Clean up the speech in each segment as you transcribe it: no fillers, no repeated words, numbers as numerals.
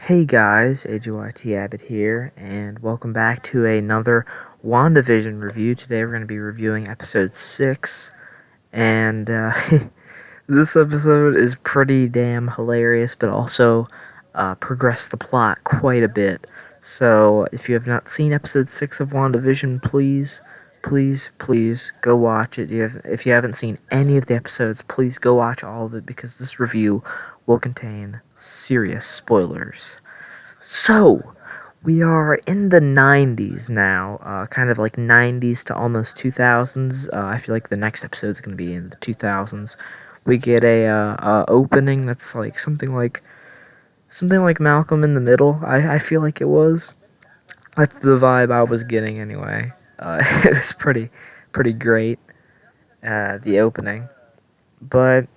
Hey guys, AJYT Abbott here, and welcome back to another WandaVision review. Today we're going to be reviewing episode 6, and this episode is pretty damn hilarious, but also progressed the plot quite a bit. So if you have not seen episode 6 of WandaVision, please go watch it. If you haven't seen any of the episodes, please go watch all of it, because this review will contain serious spoilers. So, we are in the 90s now, kind of like 90s to almost 2000s. I feel like the next episode is going to be in the 2000s. We get a opening that's like something like Malcolm in the Middle. I feel like it was. That's the vibe I was getting anyway. It was pretty great, the opening. But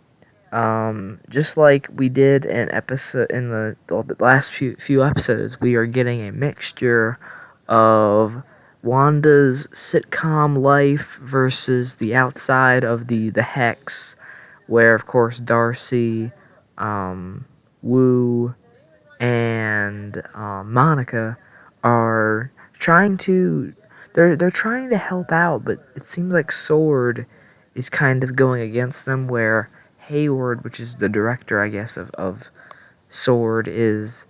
just like we did in the last few episodes, we are getting a mixture of Wanda's sitcom life versus the outside of the Hex, where of course Darcy, Wu, and Monica are trying to they're trying to help out, but it seems like Sword is kind of going against them, where Hayward, which is the director, I guess, of Sword, is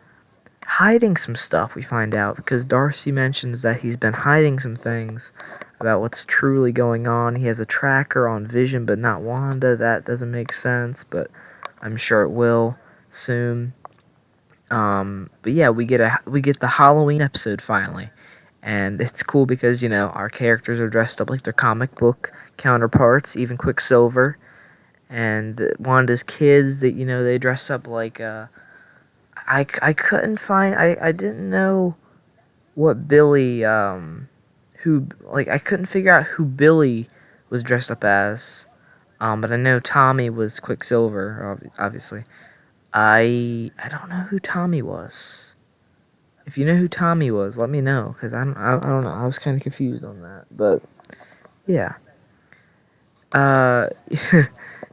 hiding some stuff, we find out, because Darcy mentions that he's been hiding some things about what's truly going on. He has a tracker on Vision, but not Wanda. That doesn't make sense, but I'm sure it will soon. But yeah, we get the Halloween episode finally. And it's cool because, our characters are dressed up like their comic book counterparts, even Quicksilver. And Wanda's kids, that they dress up like I couldn't find I didn't know what Billy who like I couldn't figure out who Billy was dressed up as. But I know Tommy was Quicksilver, obviously. I don't know who Tommy was. If you know who Tommy was, let me know, cuz I don't know. I was kind of confused on that. But yeah. Uh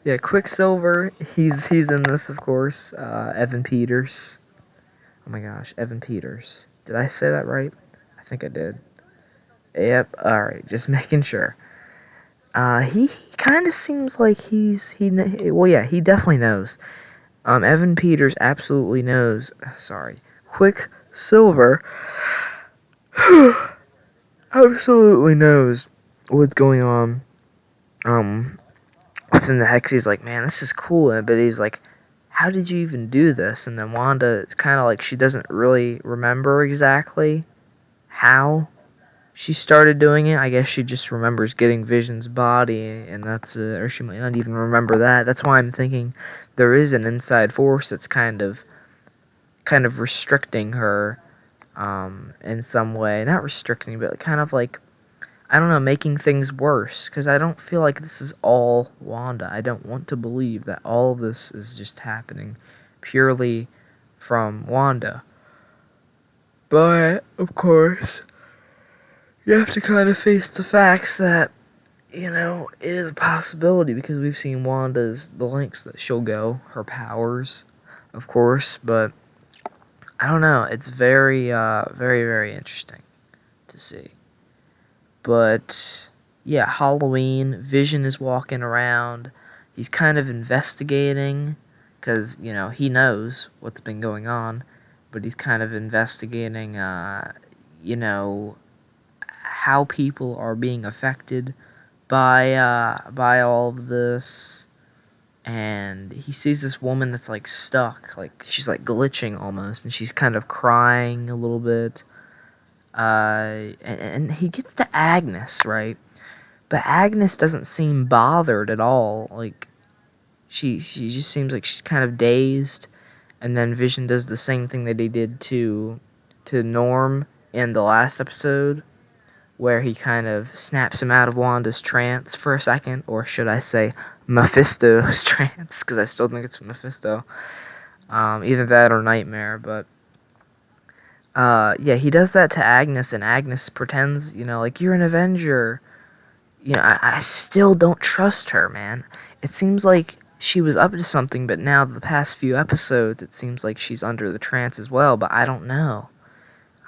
Yeah, Quicksilver, he's in this, of course. Evan Peters. Oh my gosh, Evan Peters. Did I say that right? I think I did. Yep. All right, just making sure. He kind of seems like well, yeah, he definitely knows. Evan Peters absolutely knows. Sorry, Quicksilver absolutely knows what's going on. Within the Hex, he's like, man, this is cool, but he's like, how did you even do this? And then Wanda, it's kind of like she doesn't really remember exactly how she started doing it. I guess she just remembers getting Vision's body, and that's or she might not even remember that. That's why I'm thinking there is an inside force that's kind of restricting her, in some way. Not restricting, but kind of like, I don't know, making things worse, because I don't feel like this is all Wanda. I don't want to believe that all this is just happening purely from Wanda. But, of course, you have to kind of face the facts that, it is a possibility, because we've seen the lengths that she'll go, her powers, of course, but I don't know. It's very, very, very interesting to see. But yeah, Halloween, Vision is walking around. He's kind of investigating, because, he knows what's been going on, but he's kind of investigating, how people are being affected by all of this. And he sees this woman that's like stuck, like she's like glitching almost, and she's kind of crying a little bit. And he gets to Agnes, right? But Agnes doesn't seem bothered at all. Like, she just seems like she's kind of dazed. And then Vision does the same thing that he did to Norm in the last episode, where he kind of snaps him out of Wanda's trance for a second, or should I say Mephisto's trance, because I still think it's Mephisto. Either that or Nightmare, but yeah, he does that to Agnes, and Agnes pretends, like, you're an Avenger. I still don't trust her, man. It seems like she was up to something, but now the past few episodes, it seems like she's under the trance as well, but I don't know.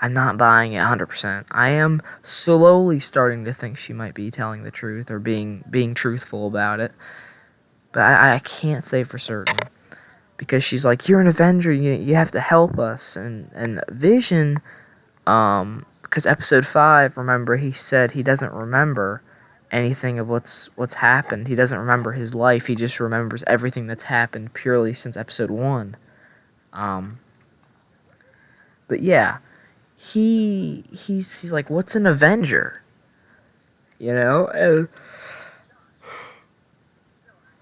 I'm not buying it 100%. I am slowly starting to think she might be telling the truth or being truthful about it, but I can't say for certain. Because she's like, you're an Avenger, you have to help us. And Vision, because episode 5, remember, he said he doesn't remember anything of what's happened. He doesn't remember his life. He just remembers everything that's happened purely since episode 1. But yeah, he's like, what's an Avenger? You know? And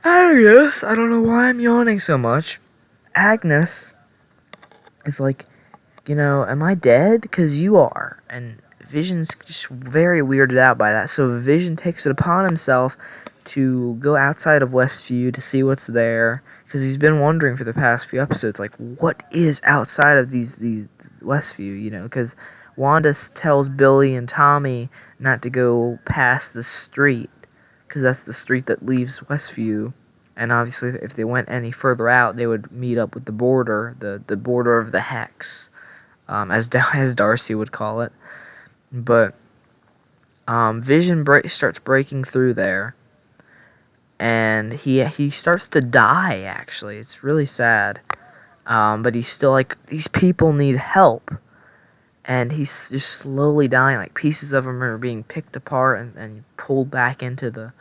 Agnes, I don't know why I'm yawning so much. Agnes is like, am I dead? Because you are. And Vision's just very weirded out by that. So Vision takes it upon himself to go outside of Westview to see what's there. Because he's been wondering for the past few episodes, like, what is outside of these Westview, because Wanda tells Billy and Tommy not to go past the street, because that's the street that leaves Westview. And obviously, if they went any further out, they would meet up with the border, the border of the Hex, as Darcy would call it. But Vision starts breaking through there, and he starts to die. Actually, it's really sad. But he's still like, these people need help, and he's just slowly dying. Like, pieces of him are being picked apart and pulled back into the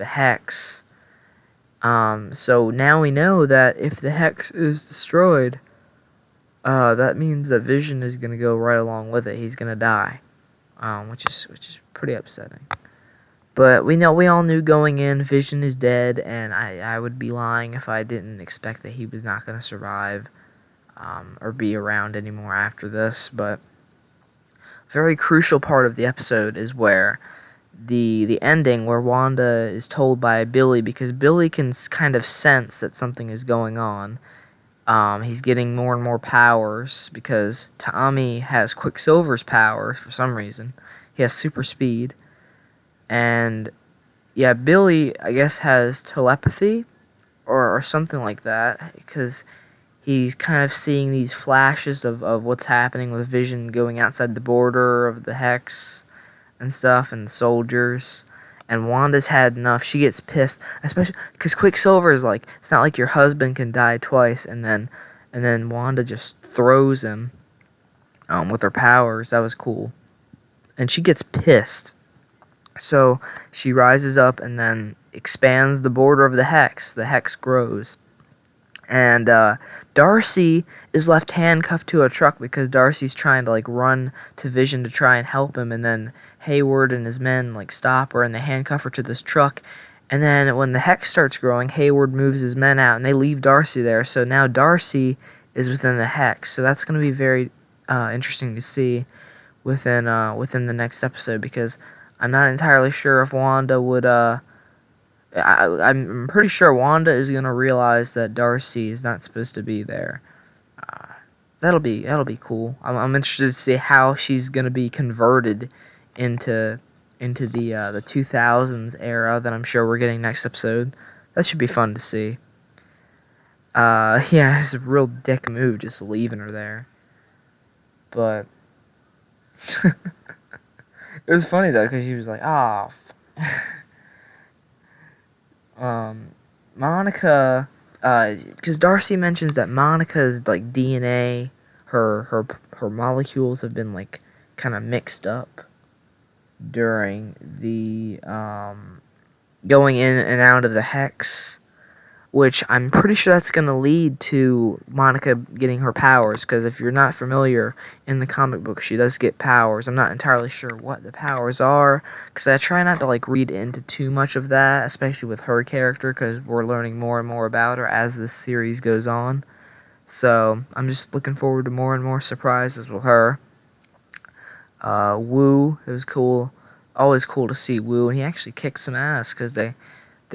Hex. So now we know that if the Hex is destroyed, that means that Vision is gonna go right along with it. He's gonna die, which is pretty upsetting. But we all knew going in, Vision is dead, and I would be lying if I didn't expect that he was not gonna survive, or be around anymore after this. But a very crucial part of the episode is where the ending, where Wanda is told by Billy, because Billy can kind of sense that something is going on. He's getting more and more powers because Tommy has Quicksilver's powers for some reason. He has super speed. And yeah, Billy, I guess, has telepathy or something like that, because he's kind of seeing these flashes of what's happening with Vision going outside the border of the Hex and stuff, and the soldiers. And Wanda's had enough. She gets pissed, especially because Quicksilver is like, it's not like your husband can die twice, and then Wanda just throws him with her powers. That was cool. And she gets pissed. So she rises up and then expands the border of the Hex. The Hex grows. And Darcy is left handcuffed to a truck because Darcy's trying to like run to Vision to try and help him, and then Hayward and his men like stop her and they handcuff her to this truck. And then when the Hex starts growing, Hayward moves his men out and they leave Darcy there. So now Darcy is within the Hex. So that's going to be very interesting to see within the next episode, because I'm not entirely sure if Wanda would I'm pretty sure Wanda is gonna realize that Darcy is not supposed to be there. That'll be cool. I'm interested to see how she's gonna be converted into the 2000s era that I'm sure we're getting next episode. That should be fun to see. Yeah, it's a real dick move just leaving her there. But it was funny though, because she was like, "Ah." Monica, because Darcy mentions that Monica's like DNA, her molecules have been like kind of mixed up during the going in and out of the Hex, which I'm pretty sure that's gonna lead to Monica getting her powers. Because if you're not familiar, in the comic book she does get powers. I'm not entirely sure what the powers are, because I try not to like read into too much of that, especially with her character, because we're learning more and more about her as this series goes on. So I'm just looking forward to more and more surprises with her. Wu, it was cool. Always cool to see Wu, and he actually kicked some ass, because they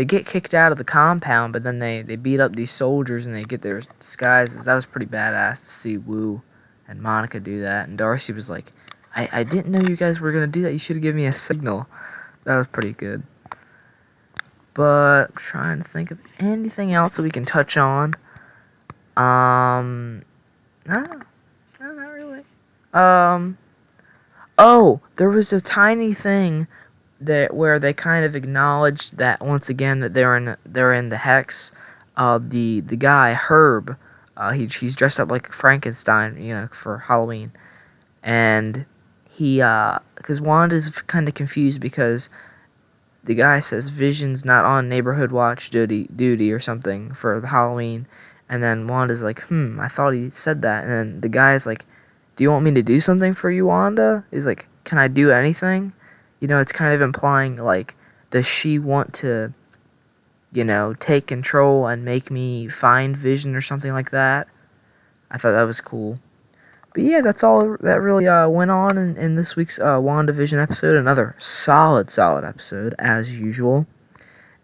get kicked out of the compound, but then they beat up these soldiers and they get their disguises. That was pretty badass to see Wu and Monica do that. And Darcy was like, I didn't know you guys were going to do that. You should have given me a signal. That was pretty good. But I'm trying to think of anything else that we can touch on. No, not really. Oh, there was a tiny thing that where they kind of acknowledged that once again that they're in the hex. The guy Herb, he's dressed up like Frankenstein, for Halloween, and because Wanda's kind of confused because the guy says Vision's not on neighborhood watch duty or something for Halloween, and then Wanda's like, I thought he said that, and then the guy's like, do you want me to do something for you, Wanda? He's like, can I do anything? It's kind of implying like, does she want to, take control and make me find Vision or something like that? I thought that was cool. But yeah, that's all that really went on in this week's WandaVision episode. Another solid episode, as usual.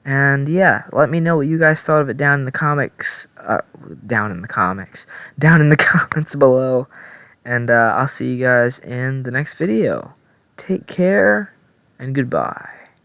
And yeah, let me know what you guys thought of it down in the comments below. And I'll see you guys in the next video. Take care, and goodbye.